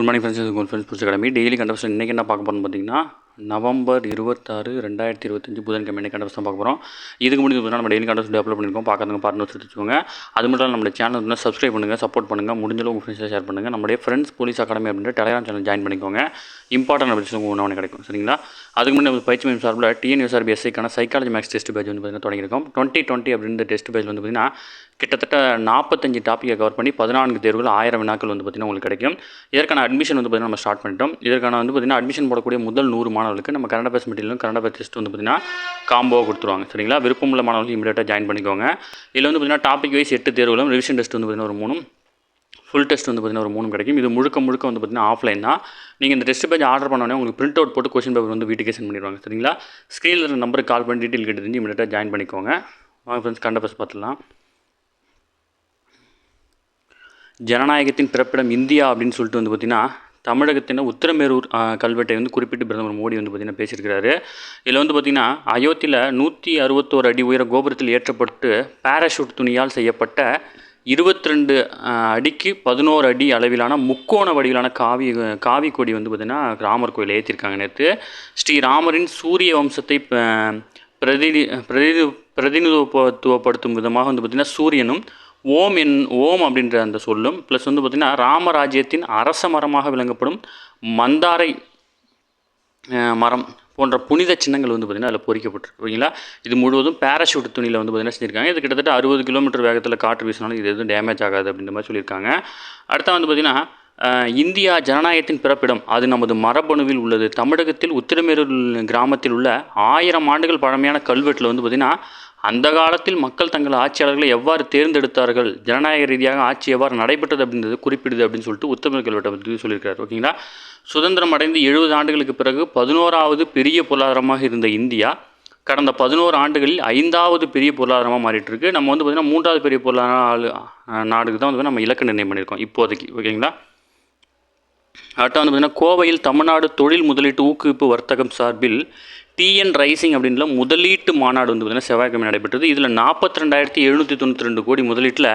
Good morning friends, உங்கள் friends புதுசு academy daily கண்டபஸ். இன்றைக்கி என்ன பார்க்க போகிறோம்னு பார்த்தீங்கன்னா நவம்பர் 26, 2025 புதன்கிழமை இன்றைக்கி கண்டபஸ் தான் பார்க்க போகிறோம். இதுக்கு முடிஞ்சு நம்ம டெய்லி கண்டபஸ் அப்லோட் பண்ணியிருக்கோம். பார்க்காதவங்க பார்த்து வச்சுக்கோங்க. அது மட்டும் இல்லாமல் நம்ம சேனல் வந்து சப்ஸ்கிரைப் பண்ணுங்கள், சப்போர்ட் பண்ணுங்கள், முடிஞ்சளவு உங்கள் ஃப்ரெண்ட்ஸில் ஷேர் பண்ணுங்கள். நம்மளுடைய ஃப்ரெண்ட்ஸ் போலீஸ் அகாடமி அப்படின்ற டெலிகிராம் சேனல் ஜாயின் பண்ணிக்கோங்க. இம்பார்ட்டன்ட் அப்டேட்ஸ் ஒன்று கிடைக்கும், சரிங்களா? அதுக்கு முன்னாடி நம்ம பயிற்சி மையம் சார்பில் டிஎன்யூஎஸ்ஆர்பி எஸ்ஐக்கான சைக்காலஜி மேக்ஸ் டெஸ்ட் பேஜ் வந்து பார்த்தீங்கன்னா தொடங்கியிருக்கோம். 2020 அப்படின்ற டெஸ்ட் பேஜ் வந்து பார்த்தீங்கன்னா கிட்டத்தட்ட 45 டாப்பிக்கை கவர் பண்ணி 14 தேர்வுகள் 1000 வினாக்கள் வந்து பார்த்திங்கன்னா உங்களுக்கு கிடைக்கும். இதற்கான அட்மிஷன் வந்து பார்த்திங்கன்னா நம்ம ஸ்டார்ட் பண்ணிட்டோம். இதற்கான வந்து பார்த்திங்கன்னா அட்மிஷன் போடக்கூடிய முதல் 100 மாணவர்களுக்கு நம்ம கன்னட பேஸ் மெட்டீரியலும் கன்னட பேஸ் டெஸ்ட் வந்து பார்த்திங்கன்னா காம்போவாக கொடுத்துருவாங்க, சரிங்களா? விருப்பமுள்ள மாணவர்கள் இமீடியட்டாக ஜாயின் பண்ணிக்கோங்க. இதில் வந்து பார்த்திங்கன்னா டாபிக் வைஸ் 8 தேர்வுகளும், ரிவிஷன் டெஸ்ட் வந்து பார்த்திங்கன்னா ஒரு 3, ஃபுல் டெஸ்ட் வந்து பார்த்திங்கன்னா ஒரு 3 கிடைக்கும். இது முழுக்க வந்து பார்த்திங்கன்னா ஆஃப்லைன் தான். நீங்கள் இந்த டெஸ்ட் பேஜ் ஆர்டர் பண்ணோடனே உங்களுக்கு பிரிண்ட் அவுட் போட்டு கொஸ்டின் பேப்பர் வந்து வீட்டுக்கே சென்ட் பண்ணிடுவாங்க, சரிங்களா? ஸ்க்ரீனில் இருக்க நம்பருக்கு கால் பண்ணி டீட்டெயில் கேட்டு தெரிஞ்சு இமீடியட்டாக ஜாயின் பண்ணிக்கோங்க. வாங்க ஃப்ரெண்ட்ஸ், கன்னட பேஸ் பார்த்துலாம். ஜனநாயகத்தின் பிறப்பிடம் இந்தியா அப்படின்னு சொல்லிட்டு வந்து பார்த்திங்கன்னா தமிழகத்தின் உத்திரமேரூர் கல்வெட்டை வந்து குறிப்பிட்டு பிரதமர் மோடி வந்து பார்த்திங்கன்னா பேசியிருக்கிறாரு. இதில் வந்து பார்த்திங்கன்னா அயோத்தியில் 161 அடி உயர கோபுரத்தில் ஏற்றப்பட்டு பேராஷூட் துணியால் செய்யப்பட்ட 22 அடிக்கு 11 அடி அளவிலான முக்கோண வடிவிலான காவி கொடி வந்து பார்த்திங்கன்னா ராமர் கோயில் ஏற்றிருக்காங்க நேற்று. ஸ்ரீராமரின் சூரிய வம்சத்தை பிரதிநிதித்துவப்படுத்தும் விதமாக வந்து பார்த்திங்கன்னா சூரியனும் ஓம் அப்படின்ற அந்த சொல்லும் ப்ளஸ் வந்து பார்த்திங்கன்னா ராமராஜ்யத்தின் அரச மரமாக விளங்கப்படும் மந்தாரை மரம் போன்ற புனித சின்னங்கள் வந்து பார்த்திங்கன்னா அதில் பொறிக்கப்பட்டிருக்கு, ஓகேங்களா? இது முழுவதும் பேராஷூட் துணியில் வந்து பார்த்திங்கன்னா செஞ்சுருக்காங்க. இது கிட்டத்தட்ட 60 கிலோமீட்டர் வேகத்தில் காற்று வீசினாலும் இது எதுவும் டேமேஜ் ஆகாது அப்படின்ற மாதிரி சொல்லியிருக்காங்க. அடுத்த வந்து பார்த்திங்கன்னா இந்தியா ஜனநாயகத்தின் பிறப்பிடம், அது நமது மரபணுவில் உள்ளது. தமிழகத்தில் உத்திரமேரூர் கிராமத்தில் உள்ள 1000 ஆண்டுகள் பழமையான கல்வெட்டில் வந்து பார்த்திங்கன்னா அந்த காலத்தில் மக்கள் தங்கள் ஆட்சியாளர்களை எவ்வாறு தேர்ந்தெடுத்தார்கள், ஜனநாயக ரீதியாக ஆட்சி எவ்வாறு நடைபெற்றது அப்படின்றது குறிப்பிடுது அப்படின்னு சொல்லிட்டு உத்தரமேரூர் கல்வெட்டை பற்றி சொல்லியிருக்காரு, ஓகேங்களா? சுதந்திரம் அடைந்து 70 ஆண்டுகளுக்கு பிறகு 11வது பெரிய பொருளாதாரமாக இருந்த இந்தியா கடந்த 11 ஆண்டுகளில் 5வது பெரிய பொருளாதாரமாக மாறிட்டு இருக்கு. நம்ம வந்து பார்த்திங்கன்னா 3வது பெரிய பொருளாதார நாடுக்கு தான் வந்து நம்ம இலக்கு நிர்ணயம் பண்ணியிருக்கோம் இப்போதைக்கு, ஓகேங்களா? அடுத்த வந்து பார்த்திங்கன்னா கோவையில் தமிழ்நாடு தொழில் முதலீட்டு ஊக்குவிப்பு வர்த்தகம் சார்பில் டிஎன் ரைசிங் அப்படின்ற முதலீட்டு மாநாடு வந்து பார்த்திங்கன்னா செவ்வாய்க்கிழமை நடைபெற்றது. இதில் 42,792 கோடி முதலீட்டில்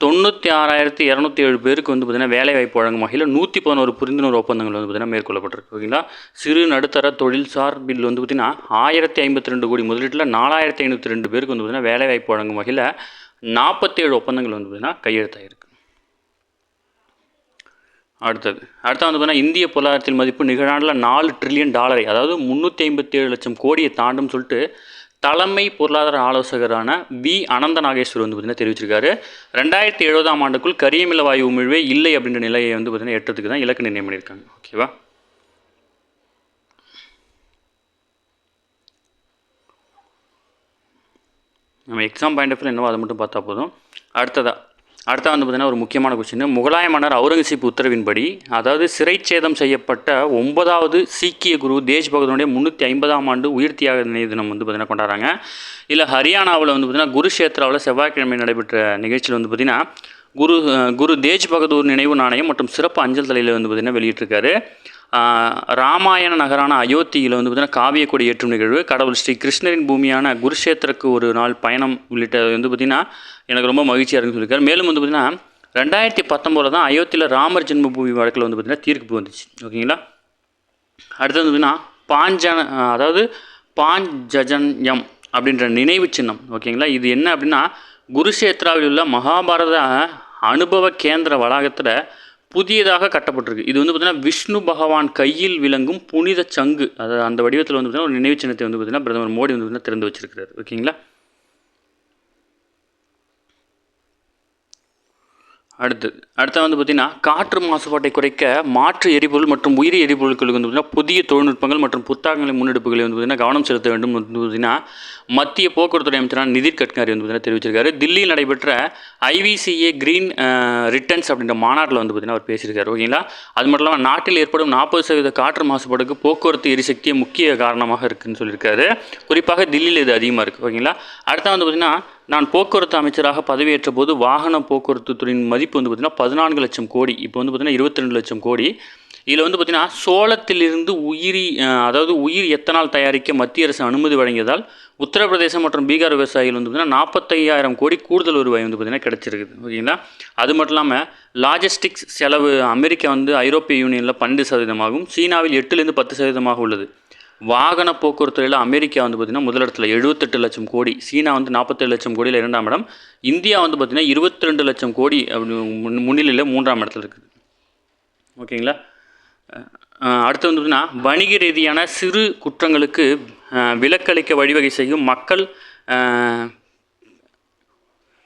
96,207 பேருக்கு வந்து பார்த்திங்கன்னா வேலைவாய்ப்பு வழங்கும் வகையில் 111 புரிந்துணர்வு ஒப்பந்தங்கள் வந்து பார்த்திங்கன்னா மேற்கொள்ளப்பட்டிருக்கு, ஓகேங்களா? சிறு நடுத்தர தொழில் சார்பில் வந்து பார்த்திங்கன்னா 1052 கோடி முதலீட்டில் 4,502 பேருக்கு வந்து பார்த்திங்கன்னா வேலைவாய்ப்பு வழங்கும் வகையில் 47 ஒப்பந்தங்கள் வந்து பார்த்திங்கன்னா கையெழுத்தாயிருக்கு. அடுத்தது வந்து பார்த்தீங்கன்னா இந்திய பொருளாதாரத்தில் மதிப்பு நிகழாண்டில் $4 ட்ரில்லியன், அதாவது 357 லட்சம் கோடியை தாண்டும் சொல்லிட்டு தலைமை பொருளாதார ஆலோசகரான வி அனந்த நாகேஸ்வர் வந்து பார்த்திங்கன்னா தெரிவிச்சிருக்காரு. 2070ஆம் ஆண்டுக்குள் கரியமில வாயு உமிழ்வே இல்லை அப்படின்ற நிலையை வந்து பார்த்திங்கன்னா எட்டுறதுக்கு தான் இலக்கு நிர்ணயம் பண்ணியிருக்காங்க, ஓகேவா? நம்ம எக்ஸாம் பாயிண்ட் ஆஃப் வியூ என்னவோ அதை மட்டும் பார்த்தா போதும். அடுத்த வந்து பார்த்திங்கன்னா ஒரு முக்கியமான கொஸ்டின். முகலாய மன்னர் அவுரங்கசீப் உத்தரவின்படி, அதாவது சிறைச்சேதம் செய்யப்பட்ட 9வது சீக்கிய குரு தேஜ் பகதூருடைய 350ஆம் ஆண்டு உயிர் தியாக நினைவு தினம் வந்து பார்த்திங்கன்னா கொண்டாடுறாங்க. இல்லை ஹரியானாவில் வந்து பார்த்திங்கன்னா குருஷேத்ராவில் செவ்வாய்க்கிழமை நடைபெற்ற நிகழ்ச்சியில் வந்து பார்த்திங்கன்னா குரு தேஜ் பகதூர் நினைவு நாணயம் மற்றும் சிறப்பு அஞ்சல் தலையில் வந்து பார்த்திங்கன்னா வெளியிட்டிருக்காரு. ராமாயண நகரான அயோத்தியில் வந்து பார்த்திங்கன்னா காவிய கொடி ஏற்றும் நிகழ்வு, கடவுள் ஸ்ரீ கிருஷ்ணரின் பூமியான குருஷேத்திரக்கு ஒரு நாள் பயணம் உள்ளிட்ட வந்து பார்த்திங்கன்னா எனக்கு ரொம்ப மகிழ்ச்சியாக இருக்குன்னு சொல்லியிருக்காரு. மேலும் வந்து பார்த்திங்கன்னா 2019 தான் அயோத்தியில் ராமர் ஜென்ம பூமி வழக்கில் வந்து பார்த்திங்கன்னா தீர்ப்பு வந்துச்சு, ஓகேங்களா? அடுத்தது வந்து பார்த்திங்கன்னா பாஞ்சஜன்யம் அப்படின்ற நினைவு சின்னம், ஓகேங்களா? இது என்ன அப்படின்னா குருஷேத்ராவில் உள்ள மகாபாரத அனுபவ கேந்திர வளாகத்தில் புதியதாக கட்டப்பட்டிருக்கு. இது வந்து பார்த்திங்கன்னா விஷ்ணு பகவான் கையில் விளங்கும் புனித சங்கு, அதாவது அந்த வடிவத்தில் வந்து பார்த்திங்கன்னா ஒரு நினைவு சின்னத்தை வந்து பார்த்திங்கன்னா பிரதமர் மோடி வந்து பார்த்திங்கன்னா திறந்து வச்சிருக்கிறார், ஓகேங்களா? அடுத்து வந்து பார்த்திங்கன்னா காற்று மாசுபாட்டை குறைக்க மாற்று எரிபொருள் மற்றும் உயிரி எரிபொருட்களுக்கு வந்து பார்த்திங்கன்னா புதிய தொழில்நுட்பங்கள் மற்றும் புத்தாக்கங்களை முன்னெடுப்புகளை வந்து பார்த்திங்கன்னா கவனம் செலுத்த வேண்டும் வந்து பார்த்திங்கன்னா மத்திய போக்குவரத்துறை அமைச்சரான நிதின் கட்கரி வந்து பார்த்திங்கன்னா தெரிவிச்சிருக்காரு. தில்லியில் நடைபெற்ற IVCA கிரீன் ரிட்டர்ன்ஸ் அப்படின்ற மாநாட்டில் வந்து பார்த்திங்கன்னா அவர் பேசியிருக்காரு, ஓகேங்களா? அது மட்டும் இல்லாமல் நாட்டில் ஏற்படும் 40% காற்று மாசுபாடுக்கு போக்குவரத்து எரிசக்தியே முக்கிய காரணமாக இருக்குதுன்னு சொல்லியிருக்காரு. குறிப்பாக தில்லியில் இது அதிகமாக இருக்குது, ஓகேங்களா? அடுத்த வந்து பார்த்திங்கன்னா நான் போக்குவரத்து அமைச்சராக பதவியேற்ற போது வாகன போக்குவரத்து துறையின் மதிப்பு வந்து பார்த்திங்கன்னா 14 லட்சம் கோடி, இப்போ வந்து பார்த்திங்கன்னா 22 லட்சம் கோடி. இதில் வந்து பார்த்திங்கன்னா சோளத்திலிருந்து அதாவது உயிர் எத்தனால் தயாரிக்க மத்திய அரசு அனுமதி வழங்கியதால் உத்தரப்பிரதேசம் மற்றும் பீகார் விவசாயிகள் வந்து பார்த்திங்கன்னா 45,000 கோடி கூடுதல் வருவாய் வந்து பார்த்திங்கன்னா கிடச்சிருக்குது. ஓகேங்களா. அது மட்டும் இல்லாமல் லாஜிஸ்டிக்ஸ் செலவு அமெரிக்கா வந்து ஐரோப்பிய யூனியனில் 12%, சீனாவில் 8லேருந்து 10% உள்ளது. வாகன போக்குவரத்துறையில் அமெரிக்கா வந்து பார்த்திங்கன்னா முதலிடத்தில் 78 லட்சம் கோடி, சீனா வந்து 47 லட்சம் கோடியில் 2ஆம் இடம், இந்தியா வந்து பார்த்திங்கன்னா 22 லட்சம் கோடி அப்படி முன்னிலையில் 3ஆம் இடத்துல இருக்குது. ஓகேங்களா. அடுத்து வந்து பார்த்திங்கன்னா வணிக ரீதியான சிறு குற்றங்களுக்கு விலக்களிக்க வழிவகை செய்யும்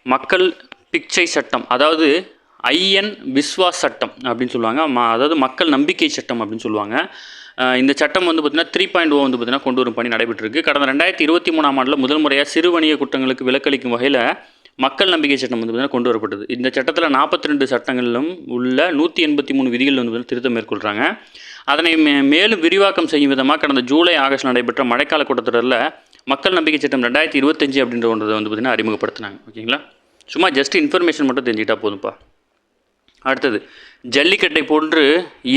மக்கள் பிச்சை சட்டம், அதாவது ஐஎன் விஸ்வாஸ் சட்டம் அப்படின்னு சொல்லுவாங்க. அதாவது மக்கள் நம்பிக்கை சட்டம் அப்படின்னு சொல்லுவாங்க. இந்த சட்டம் வந்து பார்த்திங்கன்னா 3.0 வந்து பார்த்திங்கன்னா கொண்டு வரும் பணி நடைபெற்றிருக்கு. கடந்த 2023ஆம் ஆண்டில் முதல் முறையாக சிறு வணிக குற்றங்களுக்கு விலக்களிக்கும் வகையில் மக்கள் நம்பிக்கை சட்டம் வந்து பார்த்திங்கன்னா கொண்டு வரப்பட்டது. இந்த சட்டத்தில் 42 சட்டங்களிலும் உள்ள 183 விதிகள் வந்து திருத்தம் மேற்கொள்கிறாங்க. அதனை மேலும் விரிவாக்கம் செய்யும் விதமாக கடந்த ஜூலை ஆகஸ்ட் நடைபெற்ற மழைக்கால கூட்டத்தொடரில் மக்கள் நம்பிக்கை சட்டம் 2025 அப்படின்ற ஒன்றை வந்து பார்த்திங்கன்னா அறிமுகப்படுத்தினாங்க. ஓகேங்களா. சும்மா ஜஸ்ட் இன்ஃபர்மேஷன் மட்டும் தெரிஞ்சுக்கிட்டா போதும்ப்பா. அடுத்தது ஜல்லிக்கட்டை போன்று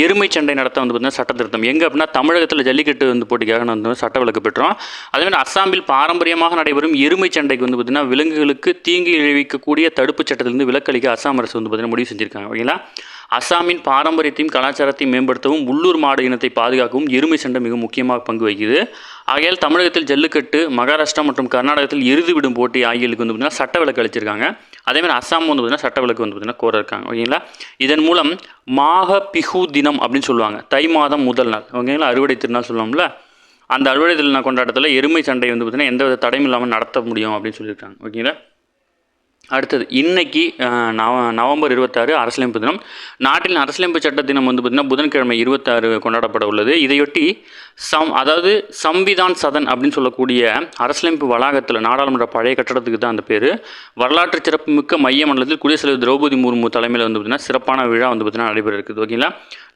எருமை சண்டை நடத்த வந்து பார்த்திங்கன்னா சட்ட திருத்தம். எங்கே அப்படின்னா தமிழகத்தில் ஜல்லிக்கட்டு வந்து போட்டிக்காக வந்து சட்ட விலக்கு பெற்றோம். அதேமாதிரி அஸ்ஸாமில் பாரம்பரியமாக நடைபெறும் எருமை சண்டைக்கு வந்து பார்த்திங்கன்னா விலங்குகளுக்கு தீங்கு விளைவிக்கக்கூடிய தடுப்பு சட்டத்திலிருந்து விலக்களிக்க அஸ்ஸாம் அரசு வந்து பார்த்திங்கன்னா முடிவு செஞ்சுருக்காங்க. ஓகேங்களா. அஸ்ஸாமின் பாரம்பரியத்தையும் கலாச்சாரத்தையும் மேம்படுத்தவும் உள்ளூர் மாடு இனத்தை பாதுகாக்கவும் எருமை சண்டை மிக முக்கியமாக பங்கு வகிக்குது. ஆகையால் தமிழகத்தில் ஜல்லிக்கட்டு, மகாராஷ்டிரா மற்றும் கர்நாடகத்தில் எருது விடும் போட்டி ஆகியவர்களுக்கு வந்து பார்த்திங்கன்னா சட்ட விலக்கு அளிச்சிருக்காங்க. அதேமாதிரி அஸ்ஸாம் வந்து பார்த்திங்கன்னா சட்ட விலக்கு வந்து பார்த்திங்கன்னா கோர இருக்காங்க. ஓகேங்களா. இதன் மூலம் மாக பிஹு தினம் அப்படின்னு சொல்லுவாங்க, தை மாதம் முதல் நாள். ஓகேங்களா. அறுவடை திருநாள் சொல்லுவோம்ல, அந்த அறுவடை திருநாள் கொண்டாட்டத்தில் எருமை சண்டை வந்து பார்த்திங்கன்னா எந்த தடையும் இல்லாமல் நடத்த முடியும் அப்படின்னு சொல்லியிருக்காங்க. ஓகேங்களா. அடுத்தது இன்னைக்கு நவம்பர் 26 அரசியலமைப்பு தினம். நாட்டின் அரசியலமைப்பு சட்ட தினம் வந்து பார்த்திங்கன்னா புதன்கிழமை 26 கொண்டாடப்பட உள்ளது. இதையொட்டி அதாவது சம்விதான் சதன் அப்படின்னு சொல்லக்கூடிய அரசியலமைப்பு வளாகத்தில், நாடாளுமன்ற பழைய கட்டடத்துக்கு தான் அந்த பேர், வரலாற்று சிறப்புமிக்க மைய மண்டலத்தில் குடியரசுத் தலைவர் திரௌபதி முர்மு தலைமையில் வந்து பார்த்திங்கன்னா சிறப்பான விழா வந்து பார்த்திங்கன்னா நடைபெற இருக்குது. ஓகேங்களா.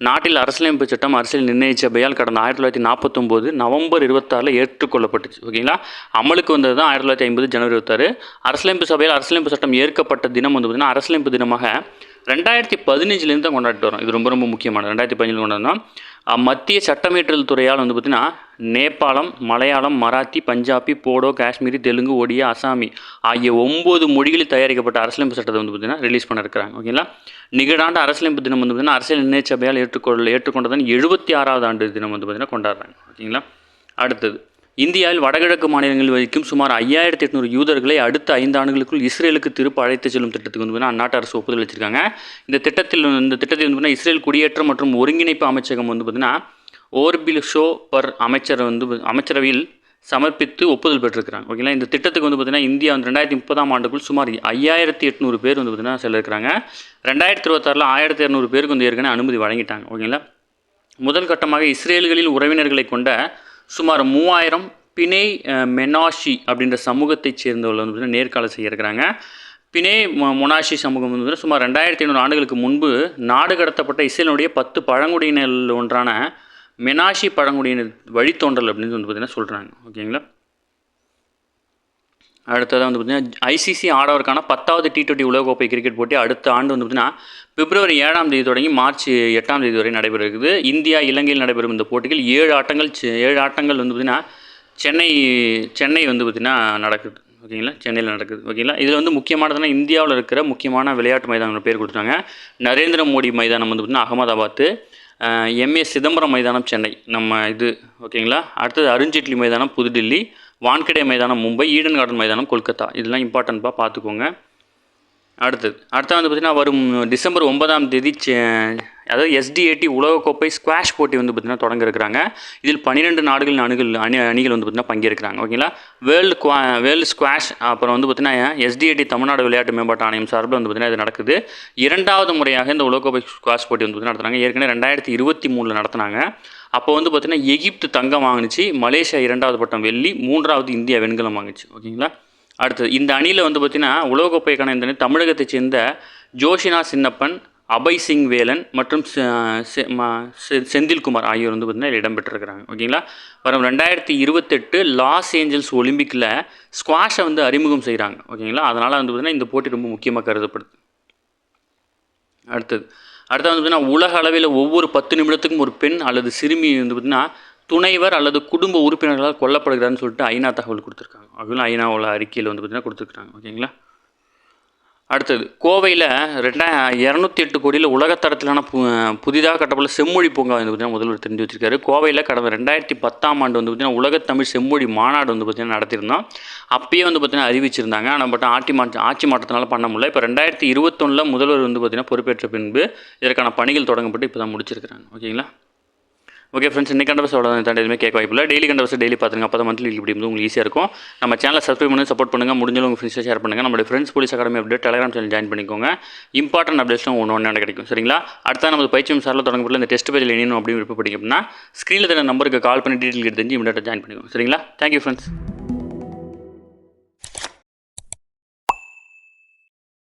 நாட்டில் அரசியலமைப்பு சட்டம் அரசியல் நிர்ணய சபையால் கடந்த 1949 நவம்பர் 26 ஏற்றுக்கொள்ளப்பட்டுச்சு. ஓகேங்களா. அமலுக்கு வந்தது தான் 1950 ஜனவரி 26. அரசியலமைப்பு சபையில் அரசியலமைப்பு சட்டம் ஏற்கப்பட்ட தினம் வந்து பார்த்திங்கன்னா அரசியலமைப்பு தினமாக 2015 தான் கொண்டாடிட்டு வரோம். இது ரொம்ப ரொம்ப முக்கியமானது. 2015 கொண்டாடினோம். மத்திய சட்டமேற்றல் துறையால் வந்து பார்த்திங்கன்னா நேபாளம், மலையாளம், மராத்தி, பஞ்சாபி, போடோ, காஷ்மீரி, தெலுங்கு, ஒடியா, அசாமி ஆகிய 9 மொழிகளில் தயாரிக்கப்பட்ட அரசியலமைப்பு சட்டத்தை வந்து பார்த்திங்கன்னா ரிலீஸ் பண்ணியிருக்கிறாங்க. ஓகேங்களா. நிகழாண்டு அரசியலமைப்பு தினம் வந்து பார்த்திங்கன்னா அரசியல் நிர்ணய சபையால் ஏற்றுக்கொண்டதன் 76வது ஆண்டு தினம் வந்து பார்த்திங்கன்னா கொண்டாடுறாங்க. ஓகேங்களா. அடுத்தது இந்தியாவில் வடகிழக்கு மாநிலங்களில் வசிக்கும் சுமார் 5800 யூதர்களை அடுத்த 5 ஆண்டுகளுக்குள் இஸ்ரேலுக்கு திருப்ப அழைத்து செல்லும் திட்டத்துக்கு வந்து அந்நாட்டு அரசு ஒப்புதல் வச்சிருக்காங்க. இந்த திட்டத்தை வந்து பார்த்திங்கன்னா இஸ்ரேல் குடியேற்றம் மற்றும் ஒருங்கிணைப்பு அமைச்சகம் வந்து பார்த்திங்கன்னா ஓர்பில் ஷோ பர் அமைச்சரவையில் சமர்ப்பித்து ஒப்புதல் பெற்றிருக்கிறாங்க. ஓகேங்களா. இந்த திட்டத்துக்கு வந்து பார்த்திங்கன்னா இந்தியா வந்து 2030ஆம் ஆண்டுக்குள் சுமார் 5800 பேர் வந்து பார்த்திங்கன்னா செல்ல இருக்கிறாங்க. 2026 1200 பேருக்கு வந்து ஏற்கனவே அனுமதி வழங்கிட்டாங்க. ஓகேங்களா. முதல் கட்டமாக இஸ்ரேல்களில் உறவினர்களை கொண்ட சுமார் 3000 பினே மெனாஷி அப்படின்ற சமூகத்தைச் சேர்ந்தவர்கள் வந்து நேர்காணல் செய்ய இருக்கிறாங்க. பினே மொனாஷி சமூகம் வந்து சுமார் 2500 ஆண்டுகளுக்கு முன்பு நாடு கடத்தப்பட்ட இஸ்ரேலுடைய 10 பழங்குடியினர் ஒன்றான மெனாஷி பழங்குடியினர் வழித்தோன்றல் அப்படின்னு வந்து பார்த்திங்கன்னா சொல்கிறாங்க. ஓகேங்களா. அடுத்ததாக வந்து பார்த்திங்கன்னா ஐசிசி ஆடவருக்கான 10வது T20 உலகக்கோப்பை கிரிக்கெட் போட்டி அடுத்த ஆண்டு வந்து பார்த்திங்கன்னா பிப்ரவரி 7ஆம் தேதி தொடங்கி மார்ச் 8ஆம் தேதி வரை நடைபெற இருக்குது. இந்தியா இலங்கையில் நடைபெறும் இந்த போட்டிகள் 7 ஆட்டங்கள் வந்து பார்த்திங்கன்னா சென்னை வந்து பார்த்திங்கன்னா நடக்குது. ஓகேங்களா. சென்னையில் நடக்குது. ஓகேங்களா. இதில் வந்து முக்கியமானதுன்னா இந்தியாவில் இருக்கிற முக்கியமான விளையாட்டு மைதானங்கள் பேர் கொடுத்துருக்காங்க. நரேந்திர மோடி மைதானம் வந்து பார்த்திங்கன்னா அகமதாபாத், எம்ஏ சிதம்பரம் மைதானம் சென்னை நம்ம இது. ஓகேங்களா. அடுத்தது அருண்ஜேட்லி மைதானம் புதுடில்லி, வான்கடே மைதானம் மும்பை, ஈடன் கார்டன் மைதானம் கொல்கத்தா. இதெல்லாம் இம்பார்ட்டன்ட்பாக பார்த்துக்கோங்க. அடுத்து வந்து பார்த்திங்கன்னா வரும் டிசம்பர் 9ஆம் தேதி அதாவது SDAT உலகக்கோப்பை ஸ்குவாஷ் போட்டி வந்து பார்த்திங்கன்னா தொடங்க இருக்கிறாங்க. இதில் 12 நாடுகளின் அணிகள் வந்து பார்த்திங்கன்னா பங்கேற்கிறாங்க. ஓகேங்களா. வேர்ல்டு ஸ்குவாஷ் அப்புறம் வந்து பார்த்திங்கன்னா SDAT தமிழ்நாடு விளையாட்டு மேம்பாட்டு ஆணையம் சார்பில் வந்து பார்த்திங்கன்னா இது நடக்குது. 2வது முறையாக இந்த உலகக்கோப்பை ஸ்குவாஷ் போட்டி வந்து பார்த்திங்கன்னா நடத்துகிறாங்க. ஏற்கனவே 2023 நடத்தினாங்க. அப்போ வந்து பார்த்திங்கன்னா எகிப்து தங்கம் வாங்கிச்சு, மலேசியா 2வது பட்டம் வெள்ளி, 3வது இந்தியா வெண்கலம் வாங்கிச்சு. ஓகேங்களா. அடுத்தது இந்த அணியில் வந்து பார்த்திங்கன்னா உலகக்கோப்பைக்கான இந்த அணி தமிழகத்தைச் சேர்ந்த ஜோஷினா சின்னப்பன், அபய் சிங் வேலன் மற்றும் செந்தில்குமார் ஆகியோர் வந்து பார்த்திங்கன்னா இடம்பெற்றிருக்கிறாங்க. ஓகேங்களா. வரும் 2028 லாஸ் ஏஞ்சல்ஸ் ஒலிம்பிக்கில் ஸ்குவாஷை வந்து அறிமுகம் செய்கிறாங்க. ஓகேங்களா. அதனால் வந்து பார்த்திங்கன்னா இந்த போட்டி ரொம்ப முக்கியமாக கருதப்படுது. அடுத்தது அடுத்து வந்து பார்த்திங்கன்னா உலக அளவில் ஒவ்வொரு 10 நிமிடத்துக்கும் ஒரு பெண் அல்லது சிறுமி வந்து பார்த்திங்கன்னா துணைவர் அல்லது குடும்ப உறுப்பினர்களால் கொல்லப்படுகிறான்னு சொல்லிட்டு ஐநா தகவல் கொடுத்துருக்காங்க. அதுவும் ஐநாவோட அறிக்கையில் வந்து பார்த்திங்கன்னா கொடுத்துருக்காங்க. ஓகேங்களா. அடுத்தது கோவையில் 208 கோடியில் உலகத்தரத்திலான புதிதாக கட்டப்பட்ட செம்மொழி பூங்கா வந்து பார்த்திங்கன்னா முதல்வர் தெரிஞ்சு வச்சிருக்காரு. கோவையில் கடந்த 2010ஆம் ஆண்டு வந்து பார்த்திங்கன்னா உலகத்தமிழ் செம்மொழி மாநாடு வந்து பார்த்திங்கன்னா நடத்தியிருந்தோம். அப்பயே வந்து பார்த்திங்கன்னா அறிவிச்சிருந்தாங்க. ஆனால் பட் ஆட்சி மாற்றத்தினால பண்ண முடியல. இப்போ 2021 முதல்வர் வந்து பார்த்திங்கன்னா பொறுப்பேற்ற பின்பு இதற்கான பணிகள் தொடங்கப்பட்டு இப்போ தான் முடிச்சிருக்கிறாங்க. ஓகேங்களா. ஓகே ஃப்ரெண்ட்ஸ், இன்றைக்கி கண்டவர்ஸ் அவ்வளோ தாண்டி எதுவுமே கேட்க வாய்ப்பில்லை. டெய்லி கண்டவர்ஸ் டெய்லி பார்த்துங்க. அப்போ தான் மந்த்லி இப்படி வந்து உங்களுக்கு ஈஸியாக இருக்கும். நம்ம சேனலை சப்ஸ்கிரைப் பண்ணி சப்போர்ட் பண்ணுங்கள். முடிஞ்சாலும் உங்கள் ஃப்ரெண்ட்ஸை ஷேர் பண்ணுங்கள். நம்மளுடைய friends police academy update Telegram channel join பண்ணிக்கோங்க. இம்பார்ட்டன்ட் அப்டேட்ஸ்லாம் ஒன்று கிடைக்கும். சரிங்களா. அடுத்த நம்ம பயிற்சியும் சாரில் தொடங்கப்பட்ட இந்த டெஸ்ட் பேஜில் இணையணும் அப்படின்னு விருப்பப்பட்டீங்க அப்படின்னா ஸ்க்ரீனில் தர நம்பருக்கு கால் பண்ணி டீட்டெயில் தெரிஞ்சு இமீடியட்டாக ஜாயின் பண்ணிக்கோங்க. சரிங்களா. Thank you friends.